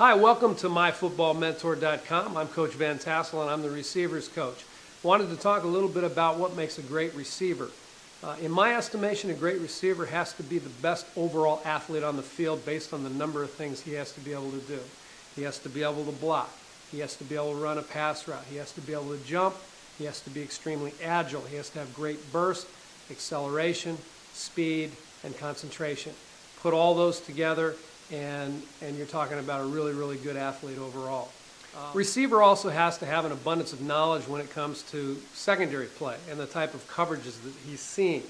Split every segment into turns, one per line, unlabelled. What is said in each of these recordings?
Hi, welcome to myfootballmentor.com. I'm Coach Van Tassel and I'm the receivers coach. Wanted to talk a little bit about what makes a great receiver. In my estimation, a great receiver has to be the best overall athlete on the field based on the number of things he has to be able to do. He has to be able to block. He has to be able to run a pass route. He has to be able to jump. He has to be extremely agile. He has to have great burst, acceleration, speed, and concentration. Put all those together and you're talking about a really, really good athlete overall. Receiver also has to have an abundance of knowledge when it comes to secondary play and the type of coverages that he's seeing.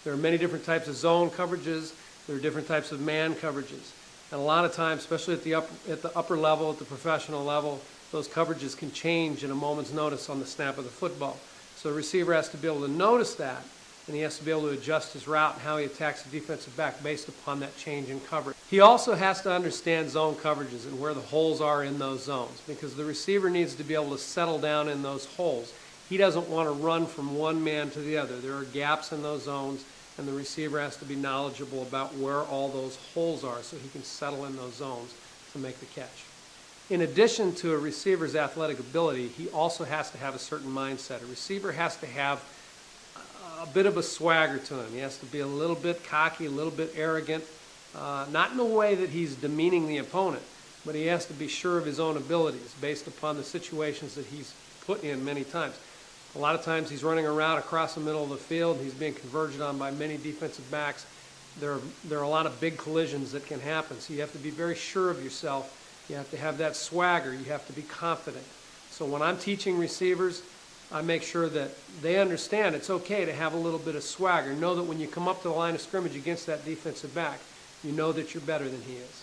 There are many different types of zone coverages. There are different types of man coverages. And a lot of times, especially at the upper level, at the professional level, those coverages can change in a moment's notice on the snap of the football. So a receiver has to be able to notice that, and he has to be able to adjust his route and how he attacks the defensive back based upon that change in coverage. He also has to understand zone coverages and where the holes are in those zones, because the receiver needs to be able to settle down in those holes. He doesn't want to run from one man to the other. There are gaps in those zones, and the receiver has to be knowledgeable about where all those holes are so he can settle in those zones to make the catch. In addition to a receiver's athletic ability, he also has to have a certain mindset. A receiver has to have a bit of a swagger to him. He has to be a little bit cocky, a little bit arrogant, not in a way that he's demeaning the opponent, but he has to be sure of his own abilities based upon the situations that he's put in many times. A lot of times he's running around across the middle of the field. He's being converged on by many defensive backs. There are a lot of big collisions that can happen, so you have to be very sure of yourself. You have to have that swagger. You have to be confident. So when I'm teaching receivers, I make sure that they understand it's okay to have a little bit of swagger. Know that when you come up to the line of scrimmage against that defensive back, you know that you're better than he is.